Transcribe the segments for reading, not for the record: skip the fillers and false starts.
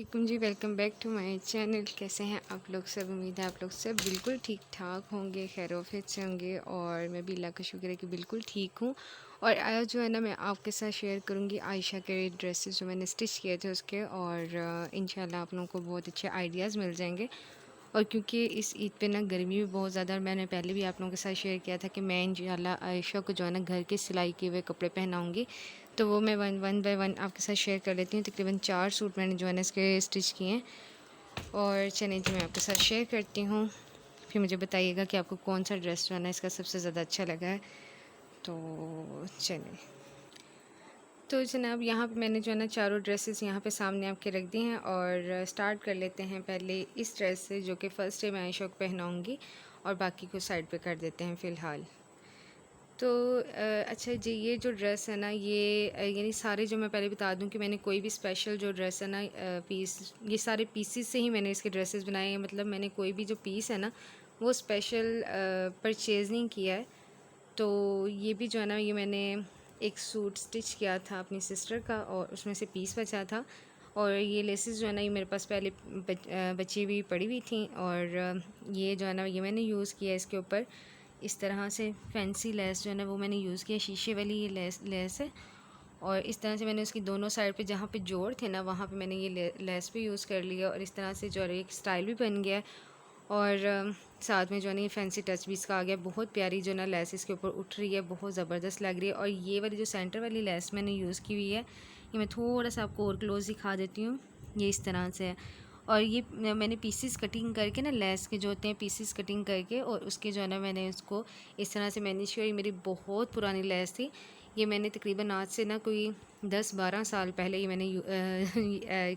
वालेकुम जी, welcome back to my channel. कैसे हैं आप लोग सब? उम्मीद है आप लोग सब बिल्कुल ठीक ठाक होंगे, खैर-ओ-आफ़ियत से होंगे और मैं भी अल्लाह का शुक्र है कि बिल्कुल ठीक हूँ। और आज जो है ना मैं आपके साथ शेयर करूँगी आयशा के ड्रेसेस जो मैंने स्टिच किए थे उसके, और इंशाल्लाह आप लोगों को बहुत अच्छे आइडियाज़ मिल जाएंगे। और क्योंकि इस ईद पे ना गर्मी भी बहुत ज़्यादा, और मैंने पहले भी आप लोगों के साथ शेयर किया था कि मैं इंशाल्लाह आयशा को जो है ना घर के सिलाई किए हुए कपड़े पहनाऊँगी। तो वो मैं वन बाय वन आपके साथ शेयर कर लेती हूँ। तकरीबन 4 सूट मैंने जो है ना इसके स्टिच किए हैं, और चलिए जी मैं आपके साथ शेयर करती हूँ। फिर मुझे बताइएगा कि आपको कौन सा ड्रेस जो है ना इसका सबसे ज़्यादा अच्छा लगा है। तो चलिए, तो जनाब यहाँ पे मैंने जो है ना चारों ड्रेसेस यहाँ पे सामने आपके रख दी हैं, और स्टार्ट कर लेते हैं पहले इस ड्रेस से जो कि फ़र्स्ट डे मैं आयशा को पहनाऊँगी, और बाकी को साइड पे कर देते हैं फ़िलहाल। तो अच्छा जी, ये जो ड्रेस है ना ये यानी सारे जो मैं पहले बता दूं कि मैंने कोई भी स्पेशल जो ड्रेस है ना पीस, ये सारे पीसीस से ही मैंने इसके ड्रेसेस बनाए हैं। मतलब मैंने कोई भी जो पीस है ना वो स्पेशल परचेज़ नहीं किया है। तो ये भी जो है ना ये मैंने एक सूट स्टिच किया था अपनी सिस्टर का, और उसमें से पीस बचा था। और ये लेसेस जो है ना ये मेरे पास पहले बची हुई पड़ी हुई थी, और ये जो है ना ये मैंने यूज़ किया इसके ऊपर। इस तरह से फैंसी लेस जो है ना वो मैंने यूज़ किया, शीशे वाली ये लेस है। और इस तरह से मैंने उसकी दोनों साइड पे जहाँ पे जोड़ थे ना वहाँ पे मैंने ये लेस भी यूज़ कर लिया, और इस तरह से जो है एक स्टाइल भी बन गया है। और साथ में जो है ना ये फैंसी टच भी इसका आ गया। बहुत प्यारी जो है ना लेस इसके ऊपर उठ रही है, बहुत ज़बरदस्त लग रही है। और ये वाली जो सेंटर वाली लेस मैंने यूज़ की हुई है, ये मैं थोड़ा सा आपको और क्लोज दिखा देती हूँ। ये इस तरह से है, और ये मैंने पीसेस कटिंग करके ना लेस के जो होते हैं पीसेस कटिंग करके, और उसके जो है ना मैंने उसको इस तरह से मैनेज किया। ये मेरी बहुत पुरानी लेस थी। ये मैंने तकरीबन आज से ना कोई 10-12 साल पहले ये मैंने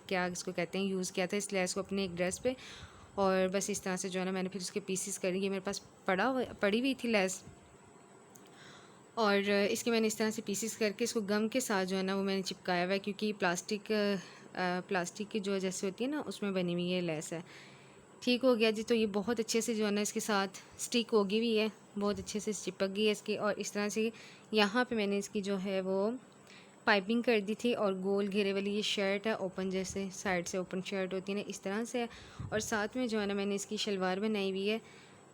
क्या इसको कहते हैं यूज़ किया था इस लेस को अपने एक ड्रेस पे। और बस इस तरह से जो है ना मैंने फिर उसके पीसेस करी। ये मेरे पास पड़ी हुई थी लेस, और इसके मैंने इस तरह से पीसेस करके इसको गम के साथ जो है ना वो मैंने चिपकाया हुआ है, क्योंकि प्लास्टिक की जो जैसे होती है ना उसमें बनी हुई ये लेस है। ठीक हो गया जी। तो ये बहुत अच्छे से जो है ना इसके साथ स्टिक होगी भी है, बहुत अच्छे से चिपक गई है इसकी। और इस तरह से यहाँ पे मैंने इसकी जो है वो पाइपिंग कर दी थी, और गोल घेरे वाली ये शर्ट है, ओपन जैसे साइड से ओपन शर्ट होती है ना इस तरह से है। और साथ में जो है ना मैंने इसकी शलवार बनाई हुई है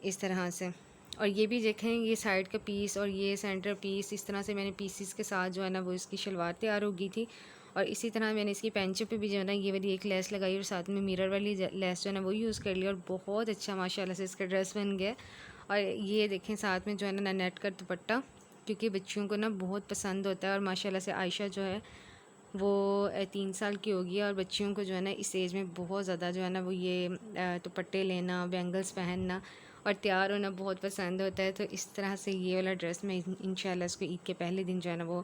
इस तरह से। और ये भी देखें, ये साइड का पीस और ये सेंटर पीस, इस तरह से मैंने पीसीस के साथ जो है ना वो इसकी शलवार तैयार हो गई थी। और इसी तरह मैंने इसकी पैंचों पे भी जो है ना ये वाली एक लेस लगाई, और साथ में मिरर वाली लेस जो है ना वो यूज़ कर लिया, और बहुत अच्छा माशाल्लाह से इसका ड्रेस बन गया। और ये देखें साथ में जो है ना नेट का दुपट्टा, क्योंकि बच्चियों को ना बहुत पसंद होता है। और माशाल्लाह से आयशा जो है वो 3 साल की होगी है, और बच्चियों को जो है ना इस एज में बहुत ज़्यादा जो है ना वो ये दुपट्टे लेना, बैंगल्स पहनना और तैयार होना बहुत पसंद होता है। तो इस तरह से ये वाला ड्रेस मैं इंशाल्लाह इसको ईद के पहले दिन जो है ना वो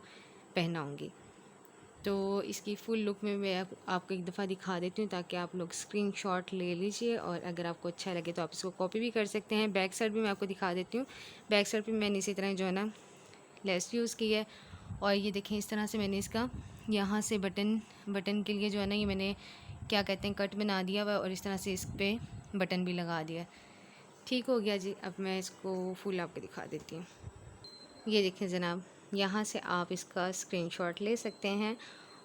पहनाऊँगी। तो इसकी फ़ुल लुक में मैं आपको एक दफ़ा दिखा देती हूँ, ताकि आप लोग स्क्रीनशॉट ले लीजिए, और अगर आपको अच्छा लगे तो आप इसको कॉपी भी कर सकते हैं। बैक साइड भी मैं आपको दिखा देती हूँ। बैक साइड पे मैंने इसी तरह जो है ना लेस यूज़ की है। और ये देखें इस तरह से मैंने इसका यहाँ से बटन के लिए जो है ना ये मैंने क्या कहते हैं कट बना दिया हुआ, और इस तरह से इस पर बटन भी लगा दिया। ठीक हो गया जी। अब मैं इसको फुल आपको दिखा देती हूँ। ये देखें जनाब, यहाँ से आप इसका स्क्रीनशॉट ले सकते हैं।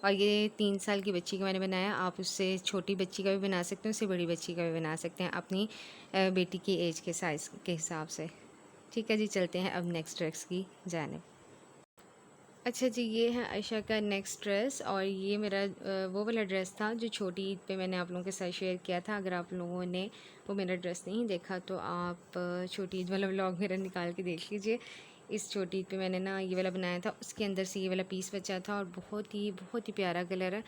और ये 3 साल की बच्ची का मैंने बनाया। आप उससे छोटी बच्ची का भी बना सकते हैं, उससे बड़ी बच्ची का भी बना सकते हैं, अपनी बेटी की एज के साइज़ के हिसाब से। ठीक है जी, चलते हैं अब नेक्स्ट ड्रेस की जानिब। अच्छा जी, ये है आयशा का नेक्स्ट ड्रेस, और ये मेरा वो वाला ड्रेस था जो छोटी ईद पे मैंने आप लोगों के साथ शेयर किया था। अगर आप लोगों ने वो मेरा ड्रेस नहीं देखा तो आप छोटी ईद वाला व्लॉग मेरा निकाल के देख लीजिए। इस छोटी ईद पे मैंने ना ये वाला बनाया था, उसके अंदर से ये वाला पीस बचा था, और बहुत ही प्यारा कलर है।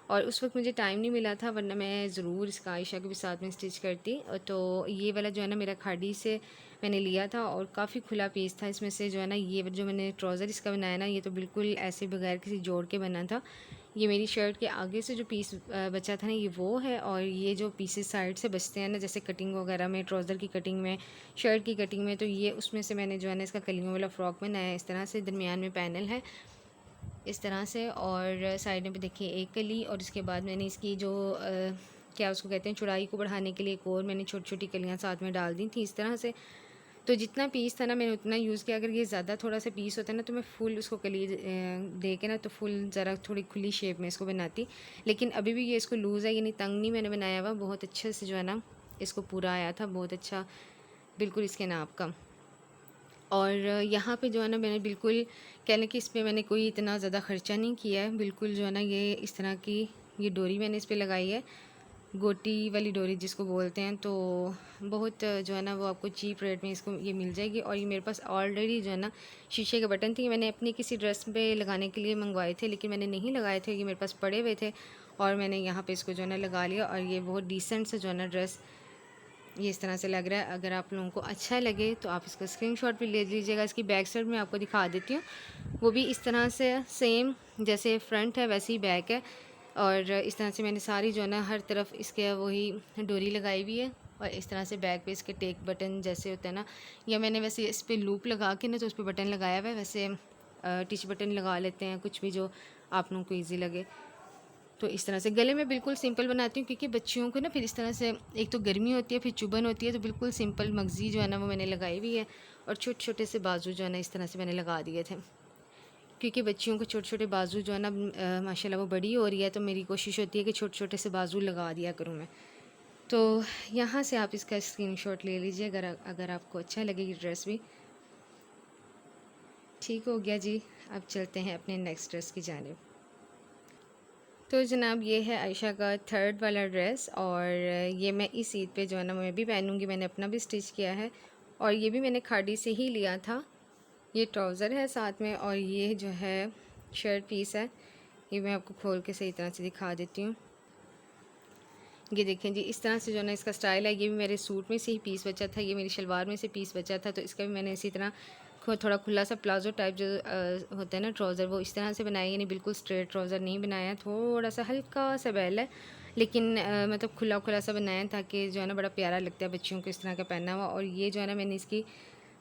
और उस वक्त मुझे टाइम नहीं मिला था, वरना मैं ज़रूर इसका आयशा के भी साथ में स्टिच करती। तो ये वाला जो है ना मेरा खाड़ी से मैंने लिया था, और काफ़ी खुला पीस था। इसमें से जो है ना ये जो मैंने ट्राउज़र इसका बनाया ना, ये तो बिल्कुल ऐसे बगैर किसी जोड़ के बना था। ये मेरी शर्ट के आगे से जो पीस बचा था ना ये वो है। और ये जो पीसेस साइड से बचते हैं ना, जैसे कटिंग वगैरह में, ट्राउज़र की कटिंग में, शर्ट की कटिंग में, तो ये उसमें से मैंने जो है ना इसका कलियों वाला फ़्रॉक बनाया। इस तरह से दरमियान में पैनल है इस तरह से, और साइड में भी देखिए एक कली, और इसके बाद मैंने इसकी जो क्या उसको कहते हैं चौड़ाई को बढ़ाने के लिए एक और मैंने छोटी छोटी कलियाँ साथ में डाल दी थी इस तरह से। तो जितना पीस था ना मैंने उतना यूज़ किया। अगर ये ज़्यादा थोड़ा सा पीस होता ना तो मैं फुल उसको कली दे के ना तो फुल ज़रा थोड़ी खुली शेप में इसको बनाती। लेकिन अभी भी ये इसको लूज़ है, यानी तंग नहीं मैंने बनाया हुआ, बहुत अच्छे से जो है ना इसको पूरा आया था, बहुत अच्छा बिल्कुल इसके नाप का। और यहाँ पे जो है ना मैंने बिल्कुल कह लें कि इस पे मैंने कोई इतना ज़्यादा ख़र्चा नहीं किया है। बिल्कुल जो है ना ये इस तरह की ये डोरी मैंने इस पे लगाई है, गोटी वाली डोरी जिसको बोलते हैं। तो बहुत जो है ना वो आपको चीप रेट में इसको ये मिल जाएगी। और ये मेरे पास ऑलरेडी जो है ना शीशे के बटन थे, मैंने अपनी किसी ड्रेस पे लगाने के लिए मंगवाए थे लेकिन मैंने नहीं लगाए थे, ये मेरे पास पड़े हुए थे और मैंने यहाँ पे इसको जो है ना लगा लिया। और ये बहुत डिसेंट से जो है ना ड्रेस ये इस तरह से लग रहा है। अगर आप लोगों को अच्छा लगे तो आप इसका स्क्रीनशॉट भी ले लीजिएगा। इसकी बैक साइड में आपको दिखा देती हूँ, वो भी इस तरह से सेम जैसे फ्रंट है वैसे ही बैक है। और इस तरह से मैंने सारी जो है ना हर तरफ इसके वही डोरी लगाई हुई है। और इस तरह से बैक पे इसके टेक बटन जैसे होता है ना, या मैंने वैसे इस पर लूप लगा के ना तो उस पर बटन लगाया हुआ है, वैसे टिच बटन लगा लेते हैं, कुछ भी जो आप लोगों को ईजी लगे। तो इस तरह से गले में बिल्कुल सिंपल बनाती हूँ क्योंकि बच्चियों को ना फिर इस तरह से एक तो गर्मी होती है फिर चुभन होती है, तो बिल्कुल सिंपल मगज़ी जो है ना वो मैंने लगाई हुई है। और छोटे छोटे से बाजू जो है ना इस तरह से मैंने लगा दिए थे क्योंकि बच्चियों को छोटे छोटे बाजू जो है ना माशाल्लाह वो बड़ी हो रही है, तो मेरी कोशिश होती है कि छोटे छोटे से बाजू लगा दिया करूँ मैं। तो यहाँ से आप इसका स्क्रीनशॉट ले लीजिए अगर आपको अच्छा लगे ये ड्रेस भी। ठीक हो गया जी, अब चलते हैं अपने नेक्स्ट ड्रेस की जानिब। तो जनाब ये है आयशा का थर्ड वाला ड्रेस और ये मैं इस ईद पे जो है ना मैं भी पहनूँगी, मैंने अपना भी स्टिच किया है और ये भी मैंने खाड़ी से ही लिया था। ये ट्राउज़र है साथ में और ये जो है शर्ट पीस है, ये मैं आपको खोल के सही तरह से दिखा देती हूँ। ये देखें जी, इस तरह से जो है ना इसका स्टाइल है। ये भी मेरे सूट में से ही पीस बचा था, ये मेरी शलवार में से पीस बचा था, तो इसका भी मैंने इसी तरह थोड़ा खुला सा प्लाजो टाइप जो होता है ना ट्राउज़र, वो इस तरह से बनाया, यानी बिल्कुल स्ट्रेट ट्राउज़र नहीं बनाया, थोड़ा सा हल्का सा बैल है लेकिन मतलब खुला खुला सा बनाया ताकि जो है ना बड़ा प्यारा लगता है बच्चियों को इस तरह का पहना हुआ। और ये जो है ना मैंने इसकी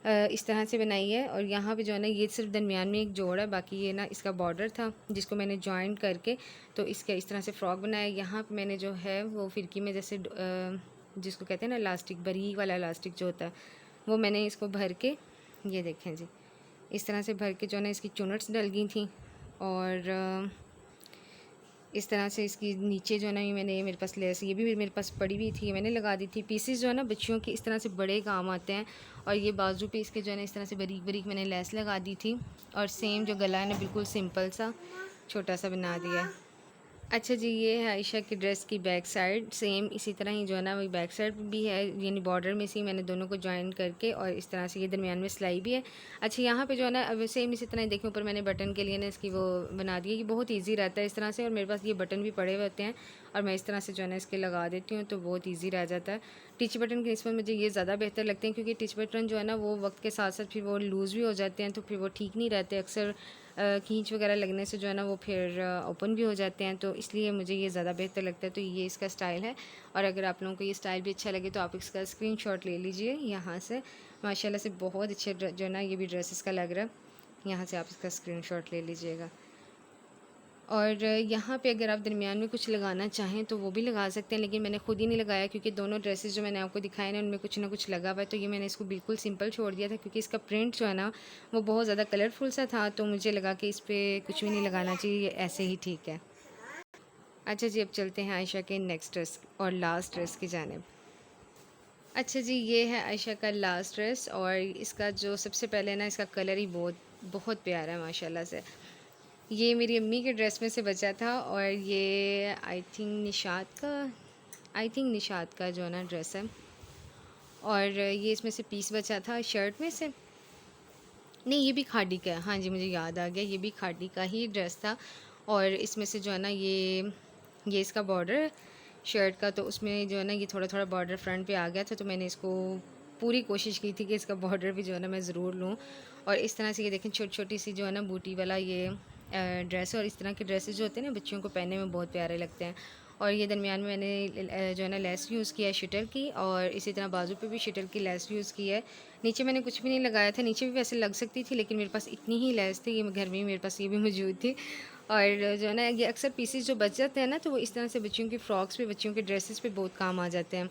इस तरह से बनाई है और यहाँ पे जो है ना ये सिर्फ दरमियान में एक जोड़ है, बाकी ये ना इसका बॉर्डर था जिसको मैंने जॉइन करके तो इसका इस तरह से फ्रॉक बनाया। यहाँ पे मैंने जो है वो फिरकी में जैसे जिसको कहते हैं ना इलास्टिक, बारीक वाला इलास्टिक जो होता है, वो मैंने इसको भर के, ये देखें जी, इस तरह से भर के जो है ना इसकी चुनट्स डल गई थी। और इस तरह से इसकी नीचे जो है ना ये मैंने मेरे पास लेस ये भी मेरे पास पड़ी हुई थी, मैंने लगा दी थी। पीसेस जो है ना बच्चियों के इस तरह से बड़े काम आते हैं। और ये बाजू पे इसके जो है ना इस तरह से बारीक बारीक मैंने लेस लगा दी थी। और सेम जो गला है ना बिल्कुल सिंपल सा छोटा सा बना दिया है। अच्छा जी, ये है आयशा की ड्रेस की बैक साइड, सेम इसी तरह ही जो है ना वही बैक साइड भी है, यानी बॉर्डर में से ही मैंने दोनों को ज्वाइन करके और इस तरह से ये दरमियान में सिलाई भी है। अच्छा यहाँ पे जो है ना अब सेम इसी तरह देखें ऊपर मैंने बटन के लिए ना इसकी वो बना दी है, ये बहुत ईजी रहता है इस तरह से। और मेरे पास ये बटन भी पड़े हुए होते हैं और मैं इस तरह से जो है ना इसके लगा देती हूँ तो बहुत ईजी रह जाता है। टिच बटन के इसमें मुझे ये ज़्यादा बेहतर लगते हैं क्योंकि टिच बटन जो है ना वो वक्त के साथ साथ फिर वो लूज़ भी हो जाते हैं, तो फिर वो ठीक नहीं रहते, अक्सर खींच वगैरह लगने से जो है ना वो फिर ओपन भी हो जाते हैं, तो इसलिए मुझे ये ज़्यादा बेहतर लगता है। तो ये इसका स्टाइल है और अगर आप लोगों को ये स्टाइल भी अच्छा लगे तो आप इसका स्क्रीनशॉट ले लीजिए यहाँ से। माशाल्लाह से बहुत अच्छे जो है ना ये भी ड्रेस इसका लग रहा है, यहाँ से आप इसका स्क्रीनशॉट ले लीजिएगा। और यहाँ पे अगर आप दरमियान में कुछ लगाना चाहें तो वो भी लगा सकते हैं, लेकिन मैंने खुद ही नहीं लगाया क्योंकि दोनों ड्रेसेस जो मैंने आपको दिखाए ना उनमें कुछ ना कुछ लगा हुआ है, तो ये मैंने इसको बिल्कुल सिंपल छोड़ दिया था क्योंकि इसका प्रिंट जो है ना वो बहुत ज़्यादा कलरफुल सा था, तो मुझे लगा कि इस पर कुछ भी नहीं लगाना चाहिए, ये ऐसे ही ठीक है। अच्छा जी, अब चलते हैं आयशा के नेक्स्ट ड्रेस और लास्ट ड्रेस की जानिब। अच्छा जी, ये है आयशा का लास्ट ड्रेस और इसका जो सबसे पहले ना इसका कलर ही बहुत बहुत प्यारा है माशाल्लाह से। ये मेरी अम्मी के ड्रेस में से बचा था और ये आई थिंक निशात का जो है ना ड्रेस है। और ये इसमें से पीस बचा था शर्ट में से, नहीं ये भी खादी का है, हाँ जी मुझे याद आ गया, ये भी खादी का ही ड्रेस था। और इसमें से जो है ना ये इसका बॉर्डर शर्ट का, तो उसमें जो है ना ये थोड़ा थोड़ा बॉर्डर फ्रंट पे आ गया था, तो मैंने इसको पूरी कोशिश की थी कि इसका बॉर्डर भी जो है ना मैं ज़रूर लूँ। और इस तरह से ये देखें छोटी छोटी सी जो है ना बूटी वाला ये ड्रेस है। और इस तरह के ड्रेसेस जो होते हैं ना बच्चियों को पहनने में बहुत प्यारे लगते हैं। और ये दरमियान में मैंने जो है ना लेस यूज़ किया है शटल की, और इसी तरह बाजू पे भी शटल की लेस यूज़ की है। नीचे मैंने कुछ भी नहीं लगाया था, नीचे भी वैसे लग सकती थी लेकिन मेरे पास इतनी ही लेस थी, ये घर में ही मेरे पास ये भी मौजूद थी। और जो है ना ये अक्सर पीसेस जो बच जाते हैं ना तो वो इस तरह से बच्चियों की फ़्रॉक्स पे, बच्चियों के ड्रेसेस पे बहुत काम आ जाते हैं।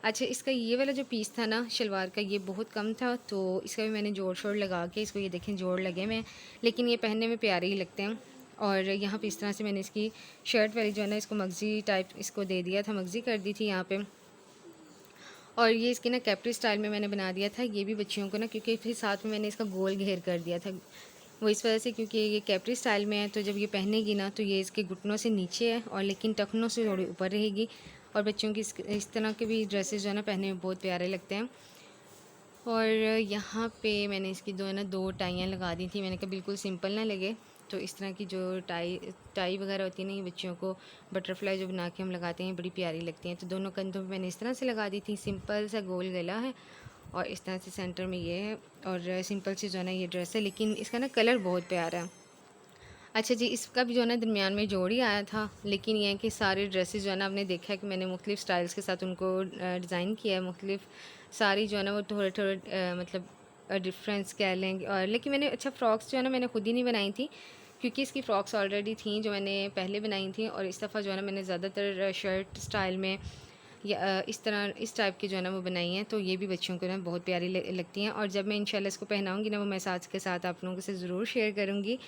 अच्छा, इसका ये वाला जो पीस था ना शलवार का, ये बहुत कम था, तो इसका भी मैंने जोड़ शोड़ लगा के इसको, ये देखें जोड़ लगे हुए हैं, लेकिन ये पहनने में प्यारे ही लगते हैं। और यहाँ पे इस तरह से मैंने इसकी शर्ट वाली जो है ना, इसको मगज़ी टाइप इसको दे दिया था, मगज़ी कर दी थी यहाँ पे। और ये इसकी ना कैप्री स्टाइल में मैंने बना दिया था, ये भी बच्चियों को ना, क्योंकि फिर साथ में मैंने इसका गोल घेर कर दिया था, वो इस वजह से क्योंकि ये कैप्री स्टाइल में है, तो जब ये पहनेगी ना तो ये इसके घुटनों से नीचे है और लेकिन टखनों से थोड़ी ऊपर रहेगी। और बच्चों की इस तरह के भी ड्रेसेस जो है ना पहनने में बहुत प्यारे लगते हैं। और यहाँ पे मैंने इसकी जो है ना 2 टाइयाँ लगा दी थी, मैंने कहा बिल्कुल सिंपल ना लगे, तो इस तरह की जो टाई टाई वगैरह होती है ना, ये बच्चियों को बटरफ्लाई जो बना के हम लगाते हैं बड़ी प्यारी लगती हैं। तो दोनों कंधों पे मैंने इस तरह से लगा दी थी, सिंपल सा गोल गला है और इस तरह से सेंटर में ये है और सिंपल सी जो है ना ये ड्रेस है, लेकिन इसका ना कलर बहुत प्यारा है। अच्छा जी, इसका भी जो है ना दरमियान में जोड़ ही आया था, लेकिन ये है कि सारे ड्रेसेस जो है ना आपने देखा है कि मैंने मुख्तलिफ़ स्टाइल्स के साथ उनको डिज़ाइन किया है, मुख्तलिफ़ सारी जो है ना वो थोड़े थोड़े मतलब डिफरेंस कह लेंगे। और लेकिन मैंने अच्छा फ़्रॉक्स जो है ना मैंने खुद ही नहीं बनाई थी, क्योंकि इसकी फ़्रॉक्स ऑलरेडी थी जो मैंने पहले बनाई थी, और इस दफ़ा जो है ना मैंने ज़्यादातर शर्ट स्टाइल में या इस तरह इस टाइप की जो है ना वो बनाई हैं, तो ये भी बच्चों को ना बहुत प्यारी लगती हैं। और जब मैं इंशाल्लाह इसको पहनाऊँगी ना, वो मैं साथ के साथ आप लोगों से ज़रूर शेयर करूँगी।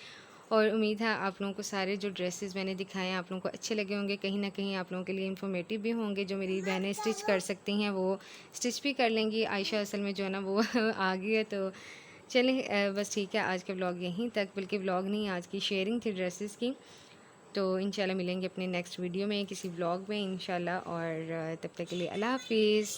और उम्मीद है आप लोगों को सारे जो ड्रेसेस मैंने दिखाए हैं आप लोगों को अच्छे लगे होंगे, कहीं ना कहीं आप लोगों के लिए इन्फॉर्मेटिव भी होंगे। जो मेरी बहनें स्टिच कर सकती हैं वो स्टिच भी कर लेंगी। आयशा असल में जो है ना वो आ गई है, तो चलें बस ठीक है, आज का व्लॉग यहीं तक, बल्कि व्लॉग नहीं, आज की शेयरिंग थी ड्रेसेस की। तो इंशाल्लाह मिलेंगे अपने नेक्स्ट वीडियो में किसी व्लॉग में इंशाल्लाह, और तब तक के लिए अल्लाह हाफिज़।